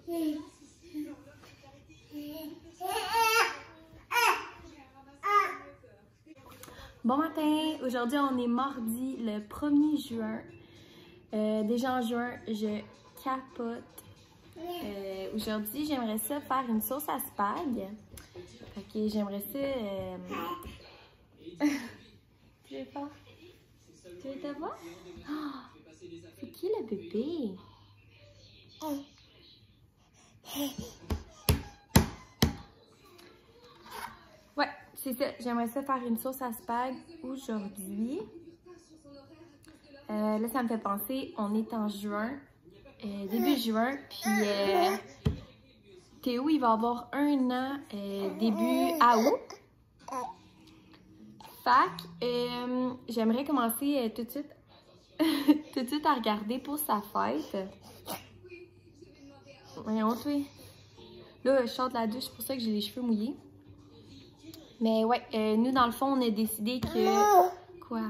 Bon matin! Aujourd'hui, on est mardi le 1er juin. Déjà en juin, je capote. Aujourd'hui, j'aimerais ça faire une sauce à spag. Ok, j'aimerais ça... Tu veux pas? Tu veux te voir? Oh, c'est qui le bébé? Ouais, c'est ça. J'aimerais ça faire une sauce à spag aujourd'hui. Là, ça me fait penser, on est en juin, début juin, puis Théo, il va avoir 1 an début août. Fac, j'aimerais commencer tout de suite, tout de suite à regarder pour sa fête. Voyons, toi. Là, je sors de la douche, c'est pour ça que j'ai les cheveux mouillés. Mais ouais, nous, dans le fond, on a décidé que... Quoi?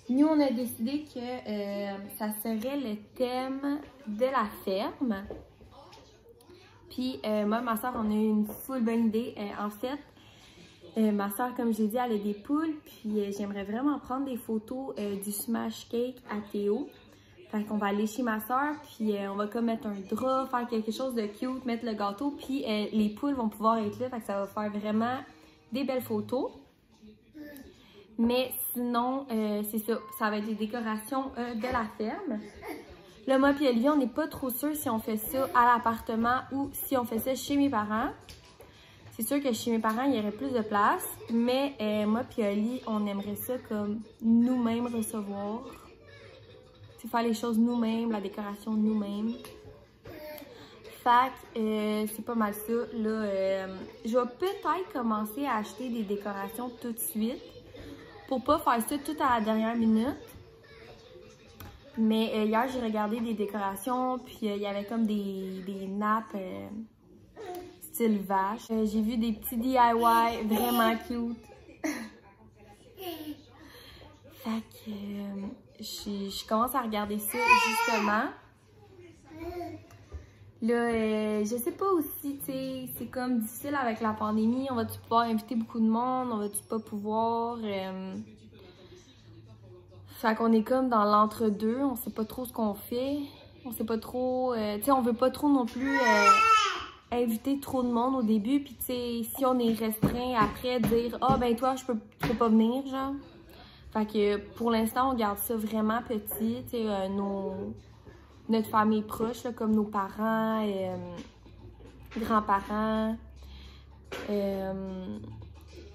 Nous, on a décidé que ça serait le thème de la ferme. Puis, moi, ma soeur, on a eu une full bonne idée. En fait, ma soeur, comme j'ai dit, elle a des poules. Puis, j'aimerais vraiment prendre des photos du smash cake à Théo. Fait qu'on va aller chez ma soeur, puis on va comme mettre un drap, faire quelque chose de cute, mettre le gâteau. Puis, les poules vont pouvoir être là. Fait que ça va faire vraiment des belles photos. Mais sinon, c'est ça. Ça va être les décorations de la ferme. Là, moi et Olivier, on n'est pas trop sûr si on fait ça à l'appartement ou si on fait ça chez mes parents. C'est sûr que chez mes parents, il y aurait plus de place. Mais moi et Oli, on aimerait ça comme nous-mêmes recevoir. C'est faire les choses nous-mêmes, la décoration nous-mêmes. Fait que c'est pas mal ça. Là, je vais peut-être commencer à acheter des décorations tout de suite. Pour pas faire ça tout à la dernière minute. Mais hier, j'ai regardé des décorations, puis il y avait comme des nappes style vache. J'ai vu des petits DIY vraiment cute. Fait que je commence à regarder ça justement. Là, je sais pas aussi, tu sais, c'est comme difficile avec la pandémie. On va-tu pouvoir inviter beaucoup de monde? On va-tu pas pouvoir? Fait qu'on est comme dans l'entre-deux. On sait pas trop ce qu'on fait. On sait pas trop... tu sais, on veut pas trop non plus inviter trop de monde au début. Puis, tu sais, si on est restreint après, dire « Ah, ben toi, tu peux pas venir, genre. » Fait que pour l'instant, on garde ça vraiment petit. Tu sais, notre famille proche, là, comme nos parents, grands-parents.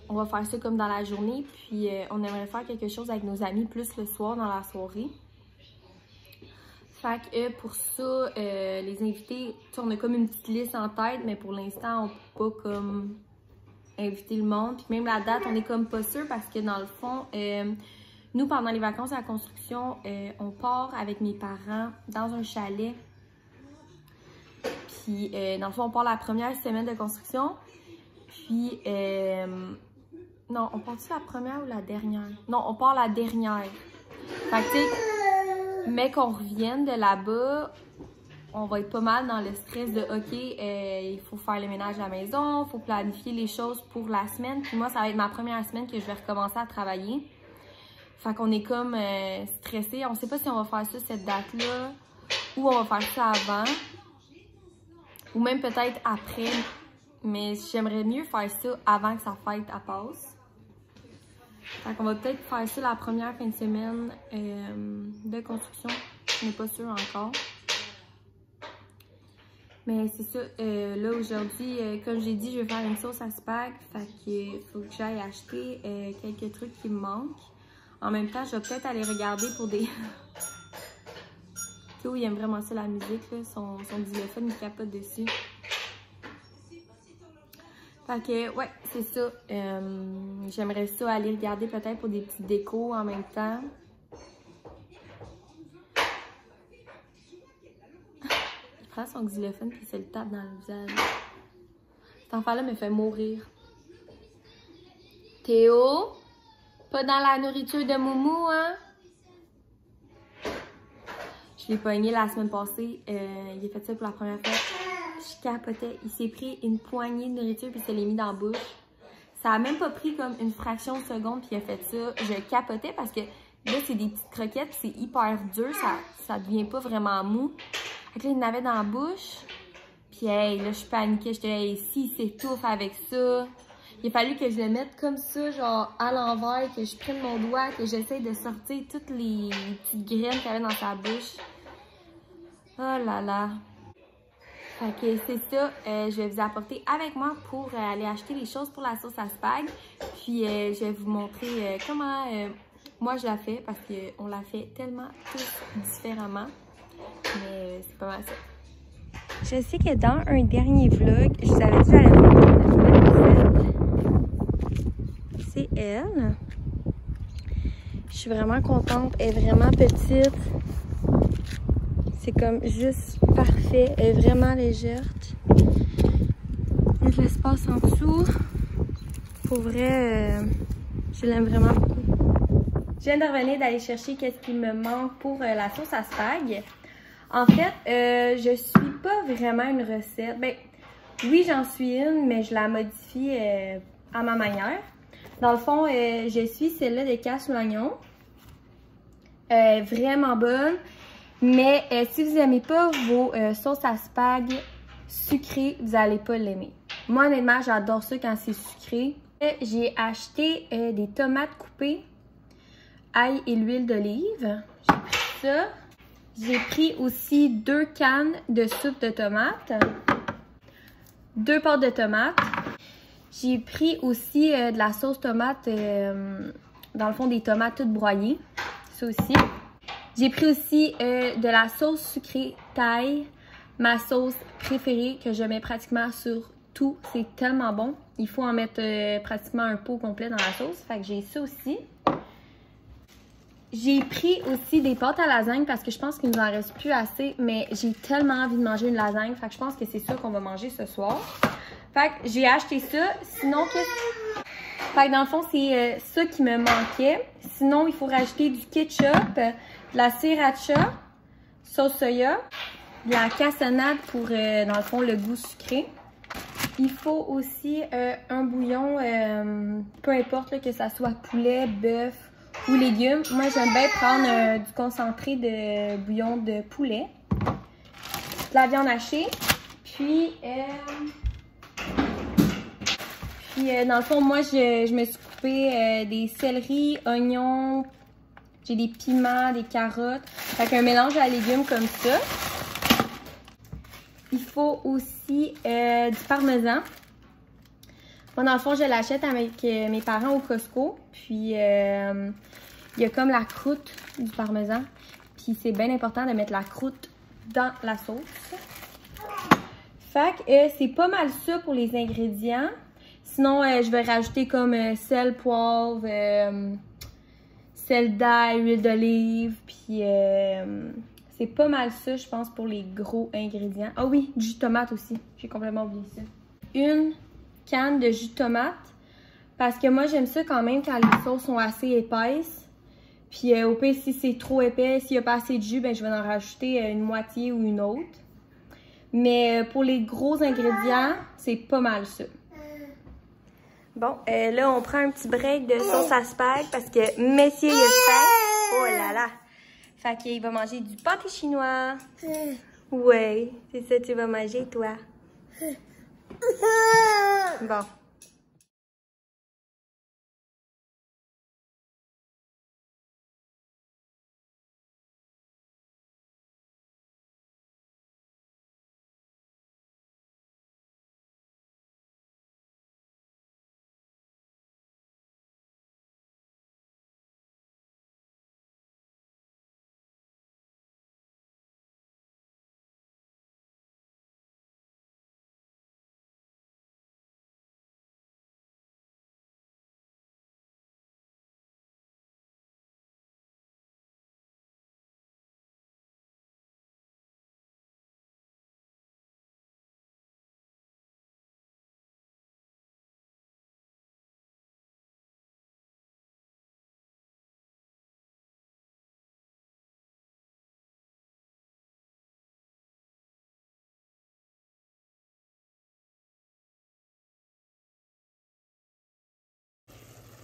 On va faire ça comme dans la journée, puis on aimerait faire quelque chose avec nos amis plus le soir, dans la soirée. Fait que pour ça, les invités, on a comme une petite liste en tête, mais pour l'instant, on peut pas comme inviter le monde. Puis même la date, on est comme pas sûr parce que dans le fond, nous, pendant les vacances à la construction, on part avec mes parents dans un chalet. Puis, dans le fond, on part la première semaine de construction. Puis, non, on part-tu la première ou la dernière? Non, on part la dernière. Fait que, tu sais, mais qu'on revienne de là-bas, on va être pas mal dans le stress de, OK, il faut faire le ménage à la maison, il faut planifier les choses pour la semaine. Puis moi, ça va être ma première semaine que je vais recommencer à travailler. Fait qu'on est comme stressé. On sait pas si on va faire ça cette date-là ou on va faire ça avant. Ou même peut-être après. Mais j'aimerais mieux faire ça avant que sa fête passe. Fait qu'on va peut-être faire ça la première fin de semaine de construction. Je n'ai pas sûr encore. Mais c'est ça. Là, aujourd'hui, comme j'ai dit, je vais faire une sauce à spag. Fait qu'il faut que j'aille acheter quelques trucs qui me manquent. En même temps, je vais peut-être aller regarder pour des... Théo, il aime vraiment ça, la musique, là. Son xylophone, il capote dessus. Fait que, ouais, c'est ça. J'aimerais ça aller regarder peut-être pour des petites décos en même temps. Il prend son xylophone et se le tape dans le visage. Cet enfant-là me fait mourir. Théo? Pas dans la nourriture de Moumou, hein? Je l'ai pogné la semaine passée. Il a fait ça pour la première fois. Je capotais. Il s'est pris une poignée de nourriture puis il se l'est mis dans la bouche. Ça a même pas pris comme une fraction de seconde puis il a fait ça. Je capotais parce que là, c'est des petites croquettes. C'est hyper dur. Ça devient pas vraiment mou. Fait que là, il n'avait dans la bouche. Puis hey, là, je paniquais. J'étais hey, s'il s'étouffe avec ça. Il a fallu que je le mette comme ça, genre à l'envers, que je prenne mon doigt, que j'essaie de sortir toutes les petites graines qu'il y avait dans sa bouche. Oh là là. Fait que c'est ça, je vais vous apporter avec moi pour aller acheter les choses pour la sauce à spag. Puis je vais vous montrer comment moi je la fais parce qu'on la fait tellement tous différemment. Mais c'est pas mal ça. Je sais que dans un dernier vlog, je vous avais dit que j'allais vous montrer notre nouvelle recette. C'est elle. Je suis vraiment contente. Elle est vraiment petite. C'est comme juste parfait. Elle est vraiment légère. Il y a de l'espace en dessous. Pour vrai, je l'aime vraiment beaucoup. Je viens de revenir d'aller chercher qu'est-ce qui me manque pour la sauce à spag. En fait, je suis pas vraiment une recette. Ben, oui, j'en suis une, mais je la modifie à ma manière. Dans le fond, je suis celle-là de casse-l'oignon. Vraiment bonne. Mais si vous n'aimez pas vos sauces à spag sucrées, vous n'allez pas l'aimer. Moi, honnêtement, j'adore ça quand c'est sucré. J'ai acheté des tomates coupées, ail et l'huile d'olive. J'ai pris ça. J'ai pris aussi 2 cannes de soupe de tomates. 2 pâtes de tomates. J'ai pris aussi de la sauce tomate, dans le fond des tomates toutes broyées, ça aussi. J'ai pris aussi de la sauce sucrée thaï, ma sauce préférée que je mets pratiquement sur tout. C'est tellement bon. Il faut en mettre pratiquement un pot complet dans la sauce. Fait que j'ai ça aussi. J'ai pris aussi des pâtes à lasagne parce que je pense qu'il nous en reste plus assez, mais j'ai tellement envie de manger une lasagne. Fait que je pense que c'est ça qu'on va manger ce soir. Fait que j'ai acheté ça. Sinon, fait que dans le fond, c'est ça qui me manquait. Sinon, il faut rajouter du ketchup, de la sriracha, sauce soya, de la cassonade pour, dans le fond, le goût sucré. Il faut aussi un bouillon, peu importe là, que ça soit poulet, bœuf ou légumes. Moi, j'aime bien prendre du concentré de bouillon de poulet, de la viande hachée, puis dans le fond, moi, je me suis coupé des céleris, oignons, j'ai des piments, des carottes. Fait qu'un mélange à légumes comme ça. Il faut aussi du parmesan. Moi, dans le fond, je l'achète avec mes parents au Costco. Puis, il y a comme la croûte du parmesan. Puis, c'est bien important de mettre la croûte dans la sauce. Fait que c'est pas mal ça pour les ingrédients. Sinon, je vais rajouter comme sel, poivre, sel d'ail, huile d'olive. Puis, c'est pas mal ça, je pense, pour les gros ingrédients. Ah oui, du jus de tomate aussi. J'ai complètement oublié ça. Une canne de jus de tomate. Parce que moi, j'aime ça quand même quand les sauces sont assez épaisses. Puis, au pire, si c'est trop épais, s'il n'y a pas assez de jus, ben, je vais en rajouter une moitié ou une autre. Mais pour les gros ingrédients, c'est pas mal ça. Bon, là, on prend un petit break de sauce à spag parce que Messier, il a faim. Oh là là! Fait qu'il va manger du pâté chinois. Ouais, c'est ça que tu vas manger, toi. Bon.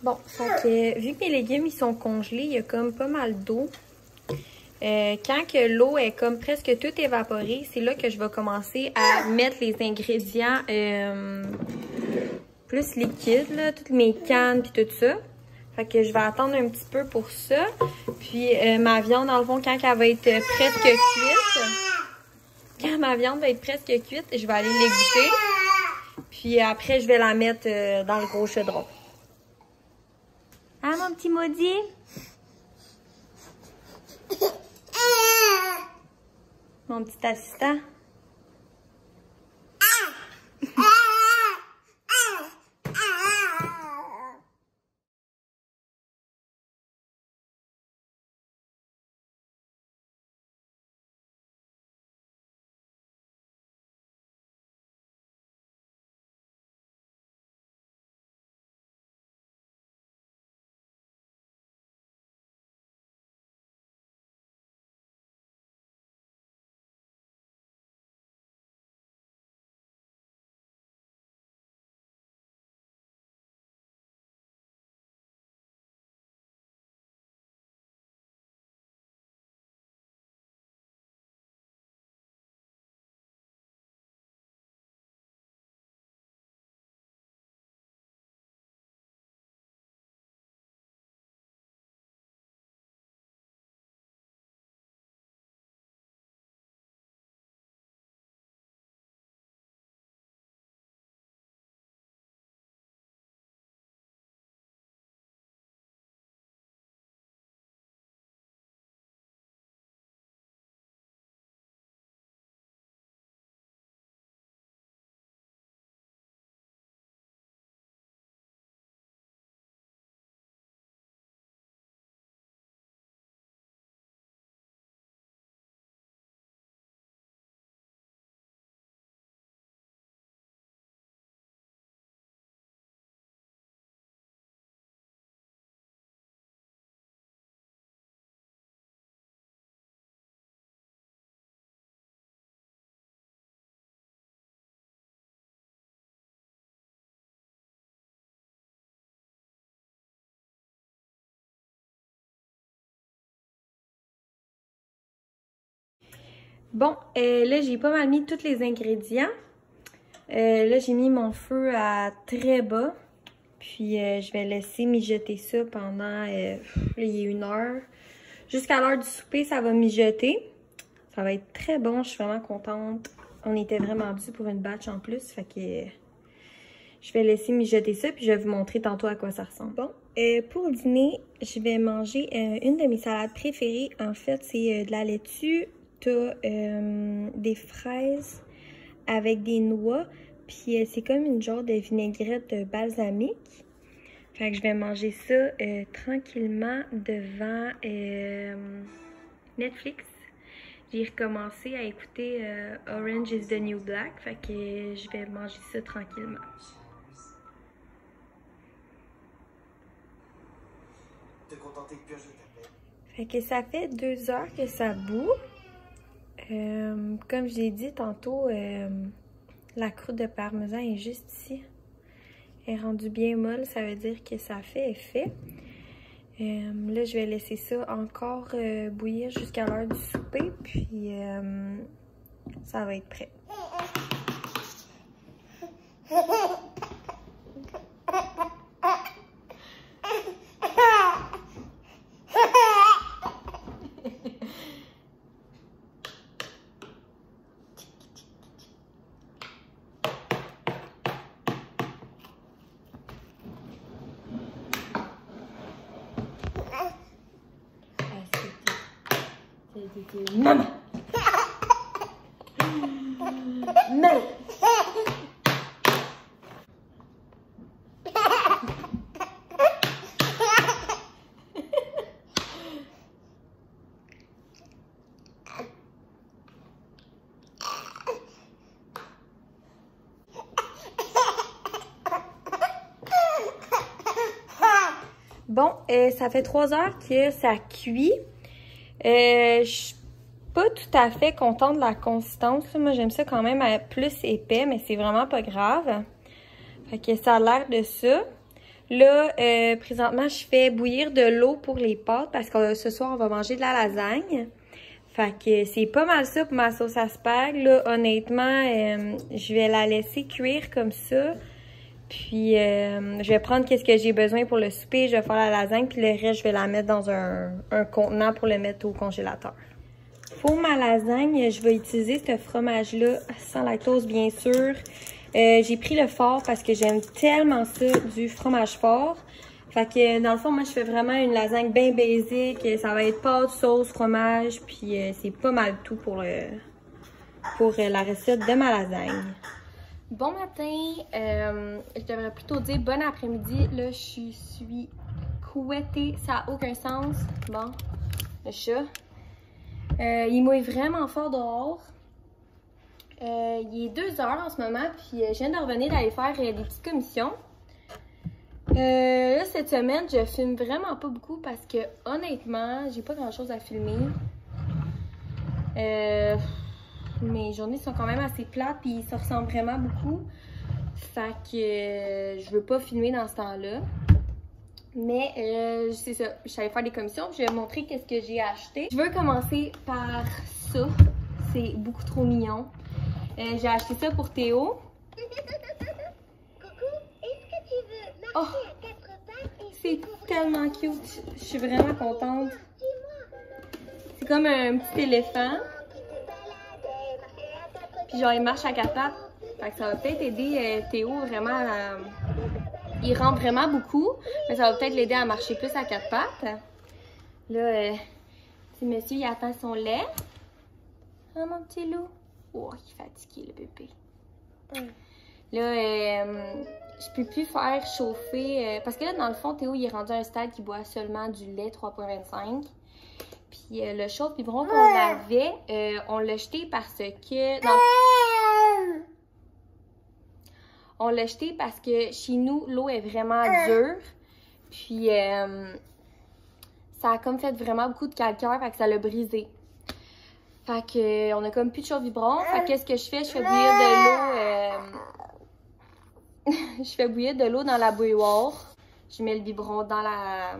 Bon, fait que, vu que mes légumes ils sont congelés, il y a comme pas mal d'eau. Quand que l'eau est comme presque toute évaporée, c'est là que je vais commencer à mettre les ingrédients plus liquides, là, toutes mes cannes puis tout ça. Fait que je vais attendre un petit peu pour ça. Puis ma viande, dans le fond, quand elle va être presque cuite, quand ma viande va être presque cuite, je vais aller l'égoutter. Puis après, je vais la mettre dans le gros chaudron. Ah, mon petit maudit? Mon petit assistant? Bon, là, j'ai pas mal mis tous les ingrédients. Là, j'ai mis mon feu à très bas. Puis, je vais laisser mijoter ça pendant, là, il est 1 heure. Jusqu'à l'heure du souper, ça va mijoter. Ça va être très bon, je suis vraiment contente. On était vraiment dû pour une batch en plus, fait que je vais laisser mijoter ça, puis je vais vous montrer tantôt à quoi ça ressemble. Bon, pour le dîner, je vais manger une de mes salades préférées. En fait, c'est de la laitue. T'as des fraises avec des noix, puis c'est comme une genre de vinaigrette balsamique. Fait que je vais manger ça tranquillement devant Netflix. J'ai recommencé à écouter Orange is the New Black, fait que je vais manger ça tranquillement. Fait que ça fait 2 heures que ça bout. Comme j'ai dit tantôt, la croûte de parmesan est juste ici. Elle est rendue bien molle, ça veut dire que ça fait effet. Là, je vais laisser ça encore bouillir jusqu'à l'heure du souper, puis ça va être prêt. Maman! Maman! Bon, ça fait 3 heures que ça cuit. Je suis pas tout à fait contente de la consistance. Moi, j'aime ça quand même plus épais, mais c'est vraiment pas grave. Fait que ça a l'air de ça. Là, présentement, je fais bouillir de l'eau pour les pâtes parce que ce soir, on va manger de la lasagne. Fait que c'est pas mal ça pour ma sauce à spag. Là, honnêtement, je vais la laisser cuire comme ça. Puis, je vais prendre qu'est-ce que j'ai besoin pour le souper. Je vais faire la lasagne, puis le reste, je vais la mettre dans un contenant pour le mettre au congélateur. Pour ma lasagne, je vais utiliser ce fromage-là, sans lactose, bien sûr. J'ai pris le fort parce que j'aime tellement ça, du fromage fort. Fait que, dans le fond, moi, je fais vraiment une lasagne bien basique. Ça va être pâte, sauce, fromage, puis c'est pas mal tout pour la recette de ma lasagne. Bon matin, je devrais plutôt dire bon après-midi. Là, je suis couettée, ça n'a aucun sens. Bon, le chat. Il mouille vraiment fort dehors. Il est 2 heures en ce moment, puis je viens de revenir d'aller faire des petites commissions. Là, cette semaine, je filme vraiment pas beaucoup parce que, honnêtement, j'ai pas grand-chose à filmer. Mes journées sont quand même assez plates, puis ça ressemble vraiment beaucoup. Fait que je veux pas filmer dans ce temps-là. Mais c'est ça, je suis allée faire des commissions, je vais vous montrer qu'est-ce que j'ai acheté. Je veux commencer par ça, c'est beaucoup trop mignon. J'ai acheté ça pour Théo. Coucou, est-ce que tu veux Oh, marcher à 4 pattes et c'est tellement cute, je suis vraiment contente. C'est comme un petit éléphant. Puis genre il marche à 4 pattes. Fait que ça va peut-être aider Théo vraiment à... Il rampe vraiment beaucoup, mais ça va peut-être l'aider à marcher plus à 4 pattes. Là, petit monsieur, il attend son lait. Ah, mon petit loup. Oh, il est fatigué, le bébé. Là, je peux plus faire chauffer... parce que là, dans le fond, Théo, il est rendu à un stade qui boit seulement du lait 3,25. Puis le chauffe-biberon qu'on avait, on l'a jeté parce que... On l'a jeté parce que chez nous, l'eau est vraiment dure. Puis, ça a comme fait vraiment beaucoup de calcaire, fait que ça l'a brisé. Fait que, on a comme plus de chauffe-biberon. Fait que, qu'est-ce que je fais? Je fais bouillir de l'eau. Je fais bouillir de l'eau dans la bouilloire. Je mets le biberon dans la...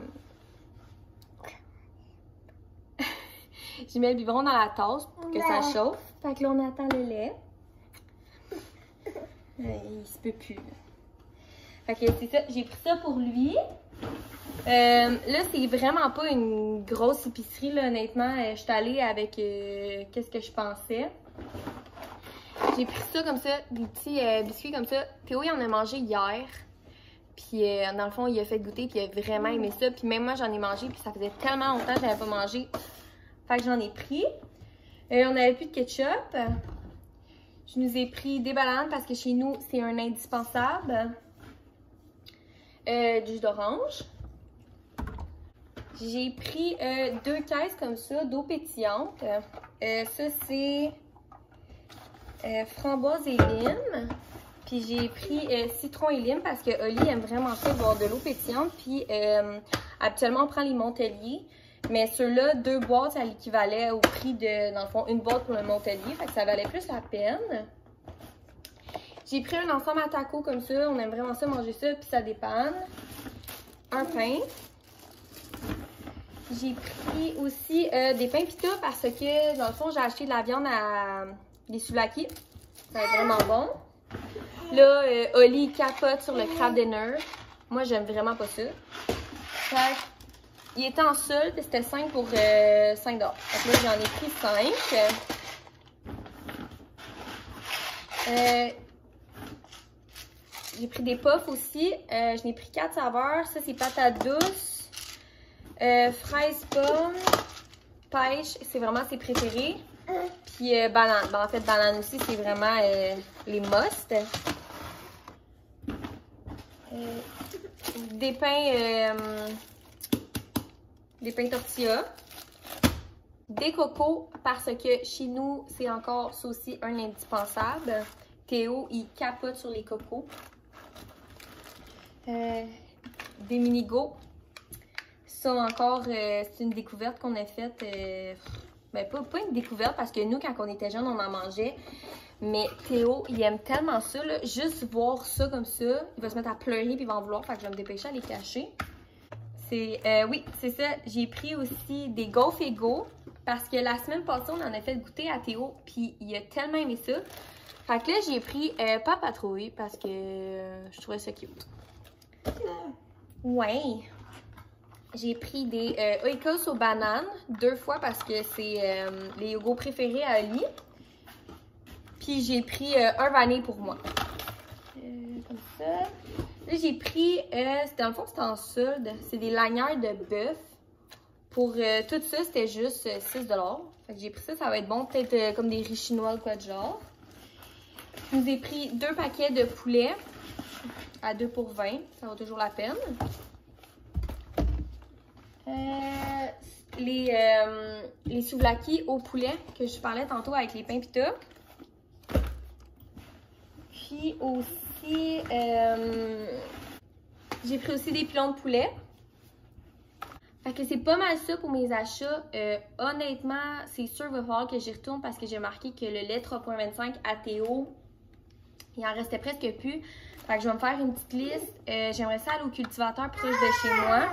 Je mets le biberon dans la tasse pour que ça chauffe. Fait que là, on attend le lait. Il se peut plus. Fait que c'est ça, j'ai pris ça pour lui. Là, c'est vraiment pas une grosse épicerie, là, honnêtement. Je suis allée avec qu'est-ce que je pensais. J'ai pris ça comme ça, des petits biscuits comme ça. Théo, il en a mangé hier. Puis, dans le fond, il a fait goûter, puis il a vraiment aimé ça. Puis même moi, j'en ai mangé, puis ça faisait tellement longtemps que j'avais pas mangé. Fait que j'en ai pris. On n'avait plus de ketchup. Je nous ai pris des bananes parce que chez nous, c'est un indispensable. Du jus d'orange. J'ai pris 2 caisses comme ça d'eau pétillante. Ça, c'est framboise et lime. Puis j'ai pris citron et lime parce que Oli aime vraiment ça boire de l'eau pétillante. Puis habituellement, on prend les Montelier. Mais ceux-là, 2 boîtes, ça l'équivalait au prix de, dans le fond, une boîte pour le Montelier. Fait que ça valait plus la peine. J'ai pris un ensemble à tacos comme ça. On aime vraiment ça, manger ça, puis ça dépanne. Un pain. J'ai pris aussi des pains pita parce que, dans le fond, j'ai acheté de la viande à des souvlaki. Ça va être vraiment bon. Là, Oli capote sur le crab dinner. Moi, j'aime vraiment pas ça. Fait il était en solde, c'était 5 pour 5 $. Donc là, j'en ai pris 5. J'ai pris des puffs aussi. Je n'ai pris 4 saveurs. Ça, c'est patates douces, fraises, pommes, pêche. C'est vraiment ses préférés. Puis banane. Ben, en fait, banane aussi, c'est vraiment les must. Des pains tortilla. Des cocos parce que chez nous, c'est encore ça aussi un indispensable. Théo, il capote sur les cocos. Des mini-go. Ça encore, c'est une découverte qu'on a faite Ben, pas une découverte parce que nous, quand on était jeunes, on en mangeait. Mais Théo, il aime tellement ça, là. Juste voir ça comme ça, il va se mettre à pleurer puis il va en vouloir. Fait que je vais me dépêcher à les cacher. Oui, c'est ça. J'ai pris aussi des gaufres Ego parce que la semaine passée, on en a fait goûter à Théo puis il a tellement aimé ça. Fait que là, j'ai pris pas patrouille parce que je trouvais ça cute. Ouais. J'ai pris des Oikos aux bananes 2 fois parce que c'est les yogos préférés à Ali. Puis j'ai pris un vanille pour moi. Comme ça. Là, j'ai pris, dans le fond, c'était en solde. C'est des lanières de bœuf. Pour tout ça, c'était juste 6 $. Fait que j'ai pris ça, ça va être bon. Peut-être comme des riz chinois ou quoi de genre. Je vous ai pris 2 paquets de poulet à 2 pour 20. Ça vaut toujours la peine. Les souvlaki au poulet que je parlais tantôt avec les pains pita. Puis aussi, j'ai pris aussi des pilons de poulet. Fait que c'est pas mal ça pour mes achats. Honnêtement, c'est sûr qu'il va falloir que j'y retourne parce que j'ai marqué que le lait 3.25 à Théo, il en restait presque plus. Fait que je vais me faire une petite liste. J'aimerais ça aller au cultivateur proche de chez moi.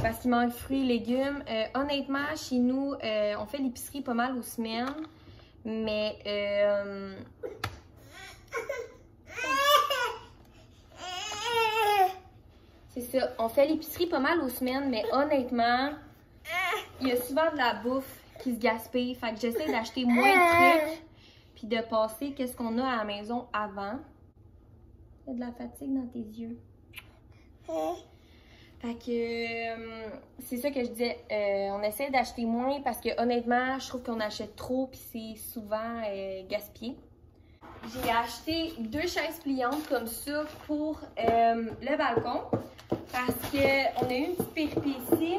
Parce qu'il manque fruits et légumes. Honnêtement, chez nous, on fait l'épicerie pas mal aux semaines. Mais c'est ça, on fait l'épicerie pas mal aux semaines, mais honnêtement, il y a souvent de la bouffe qui se gaspille. Fait que j'essaie d'acheter moins de trucs, puis de passer qu'est-ce qu'on a à la maison avant. Il y a de la fatigue dans tes yeux. Fait que c'est ça que je disais, on essaie d'acheter moins parce que honnêtement, je trouve qu'on achète trop, puis c'est souvent gaspillé. J'ai acheté 2 chaises pliantes comme ça pour le balcon parce qu'on a eu une petite péripétie.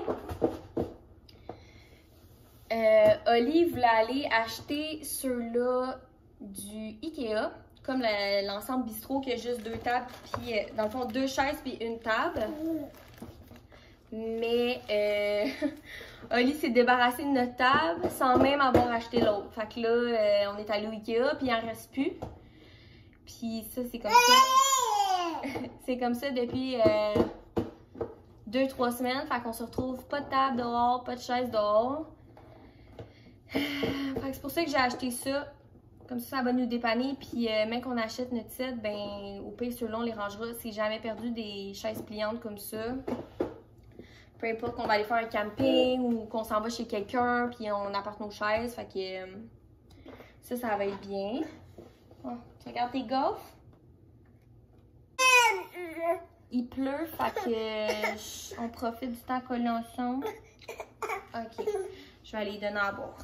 Oli voulait aller acheter ceux-là du Ikea, comme l'ensemble bistrot qui a juste 2 tables, puis dans le fond 2 chaises puis une table. Mais Oli s'est débarrassé de notre table sans même avoir acheté l'autre. Fait que là, on est allé au Ikea puis il en reste plus. Puis ça, c'est comme ça. C'est comme ça depuis 2-3 semaines. Fait qu'on se retrouve pas de table dehors, pas de chaise dehors. Fait que c'est pour ça que j'ai acheté ça. Comme ça va nous dépanner. Puis même qu'on achète notre set, ben au pire, ceux-là, on les rangera. C'est jamais perdu des chaises pliantes comme ça. Peu importe qu'on va aller faire un camping ou qu'on s'en va chez quelqu'un puis on apporte nos chaises. Fait que ça va être bien. Oh, tu regardes tes gaufres? Il pleut, fait que on profite du temps collé ensemble. Ok, je vais aller lui donner à boire.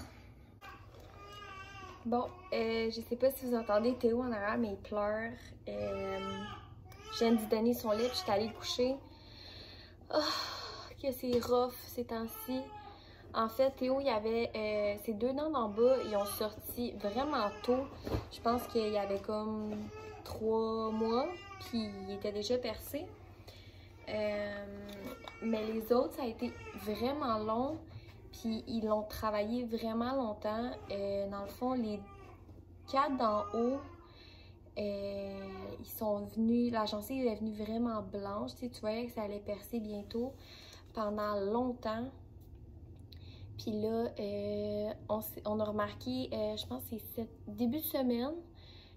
Bon, je sais pas si vous entendez Théo en arrière, mais il pleure. Je viens de lui donner son lait, puis je suis allée le coucher. Oh, que c'est rough ces temps-ci. En fait, Théo, il y avait ses 2 dents d'en bas, ils ont sorti vraiment tôt. Je pense qu'il y avait comme 3 mois, puis il était déjà percé. Mais les autres, ça a été vraiment long, puis ils l'ont travaillé vraiment longtemps. Dans le fond, les 4 d'en haut, ils sont venus, la gencive est venue vraiment blanche. Tu voyais que ça allait percer bientôt pendant longtemps. Puis là, on a remarqué, je pense que c'est début de semaine,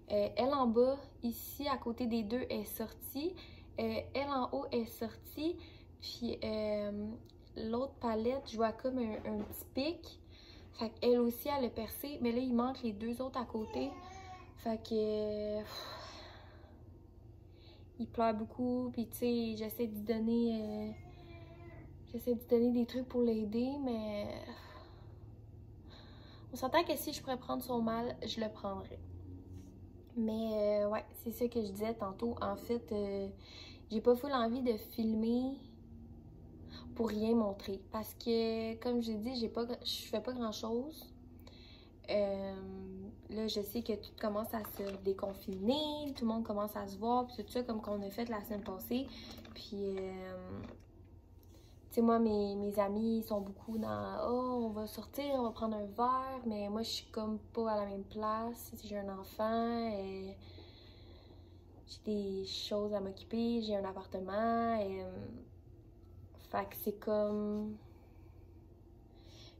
elle en bas, ici, à côté des 2, est sortie. Elle en haut est sortie. Puis l'autre palette, je vois comme un petit pic. Fait qu'elle aussi, elle a percé. Mais là, il manque les 2 autres à côté. Fait que... il pleure beaucoup. Puis tu sais, j'essaie de lui donner... des trucs pour l'aider, mais on s'entend que si je pourrais prendre son mal, je le prendrais. Mais ouais, c'est ça que je disais tantôt. En fait, j'ai pas full envie de filmer pour rien montrer. Parce que, comme je dis, je fais pas grand-chose. Là, je sais que tout commence à se déconfiner, tout le monde commence à se voir, puis tout ça, comme qu'on a fait la semaine passée. Puis... Tu sais, moi, mes amis sont beaucoup dans « Oh, on va sortir, on va prendre un verre », mais moi, je suis comme pas à la même place. J'ai un enfant, et j'ai des choses à m'occuper, j'ai un appartement, et fait que c'est comme...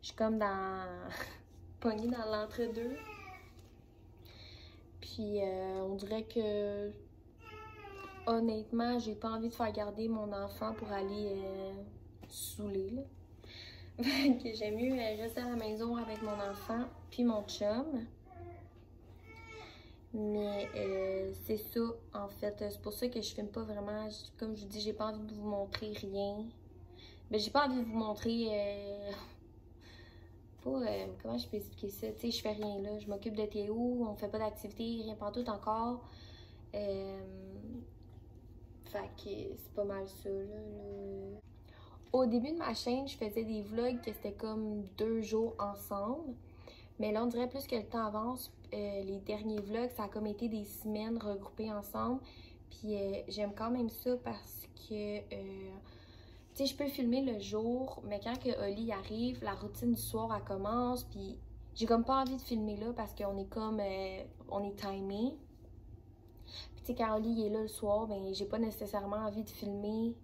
Je suis comme dans... pognée dans l'entre-deux. Puis on dirait que... Honnêtement, j'ai pas envie de faire garder mon enfant pour aller saouler, là. Fait que j'aime mieux rester à la maison avec mon enfant puis mon chum. Mais c'est ça, en fait. C'est pour ça que je filme pas vraiment. Comme je vous dis, j'ai pas envie de vous montrer rien. Mais j'ai pas envie de vous montrer... comment je peux expliquer ça? Tu sais, je fais rien là. Je m'occupe de Théo, on fait pas d'activité, rien pas tout encore. Fait que c'est pas mal ça, là. Au début de ma chaîne, je faisais des vlogs que c'était comme 2 jours ensemble. Mais là, on dirait plus que le temps avance, les derniers vlogs, ça a comme été des semaines regroupées ensemble. Puis j'aime quand même ça parce que, tu sais, je peux filmer le jour, mais quand que Oli arrive, la routine du soir, elle commence. Puis j'ai comme pas envie de filmer là parce qu'on est comme, on est timé. Puis tu sais, quand Oli est là le soir, ben j'ai pas nécessairement envie de filmer.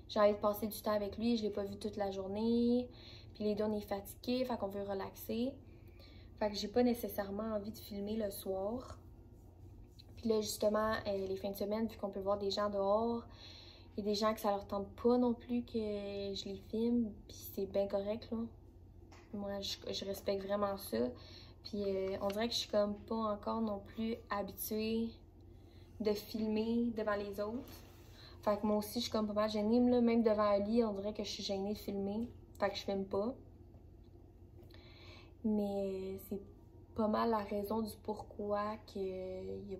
J'ai envie de passer du temps avec lui, je l'ai pas vu toute la journée. Puis les deux, on est fatigués, fait qu'on veut relaxer. Fait que j'ai pas nécessairement envie de filmer le soir. Puis là, justement, les fins de semaine, vu qu'on peut voir des gens dehors, il y a des gens que ça leur tente pas non plus que je les filme. Puis c'est bien correct, là. Moi, je respecte vraiment ça. Puis on dirait que je suis comme pas encore non plus habituée de filmer devant les autres. Fait que moi aussi, je suis comme pas mal gênée, là. Même devant Ali, on dirait que je suis gênée de filmer. Fait que je filme pas. Mais c'est pas mal la raison du pourquoi que je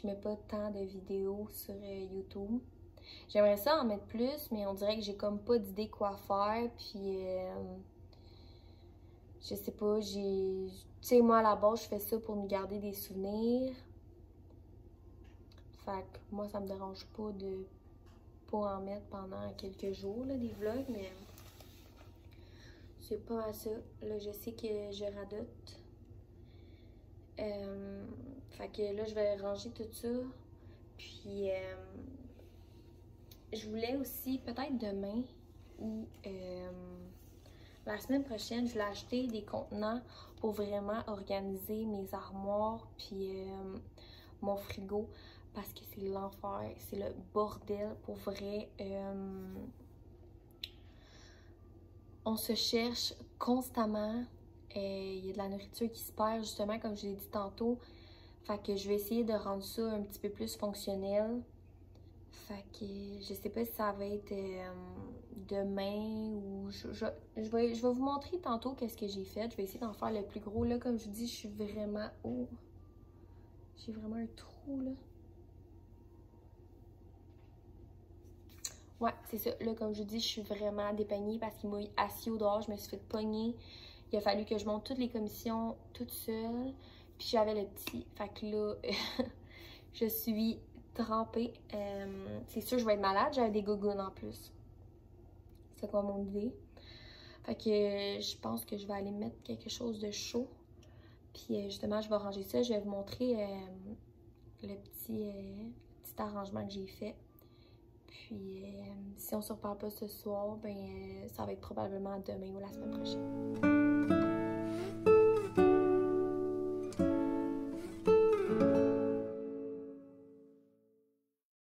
mets pas tant de vidéos sur YouTube. J'aimerais ça en mettre plus, mais on dirait que j'ai comme pas d'idée quoi faire. Puis, je sais pas, tu sais, moi à la base, je fais ça pour me garder des souvenirs. Fait que moi, ça me dérange pas de pas en mettre pendant quelques jours, là, des vlogs, mais c'est pas à ça. Là, je sais que je radote. Fait que là, je vais ranger tout ça. Puis, je voulais aussi, peut-être demain ou la semaine prochaine, je voulais acheter des contenants pour vraiment organiser mes armoires puis mon frigo. Parce que c'est l'enfer, c'est le bordel pour vrai. On se cherche constamment. Il y a de la nourriture qui se perd, justement, comme je l'ai dit tantôt. Fait que je vais essayer de rendre ça un petit peu plus fonctionnel. Fait que je sais pas si ça va être demain ou... Je vais vous montrer tantôt qu'est-ce que j'ai fait. Je vais essayer d'en faire le plus gros. Là, comme je vous dis, je suis vraiment... Oh! J'ai vraiment un trou, là. Ouais, c'est ça. Là, comme je vous dis, je suis vraiment dépeignée parce qu'il m'a assis au dehors. Je me suis fait pogner. Il a fallu que je monte toutes les commissions toute seule. Puis j'avais le petit. Fait que là, je suis trempée. C'est sûr, je vais être malade. J'avais des gougounes en plus. C'est quoi mon idée? Fait que je pense que je vais aller mettre quelque chose de chaud. Puis justement, je vais ranger ça. Je vais vous montrer le petit arrangement que j'ai fait. Puis, si on se reparle pas ce soir, ben ça va être probablement demain ou la semaine prochaine.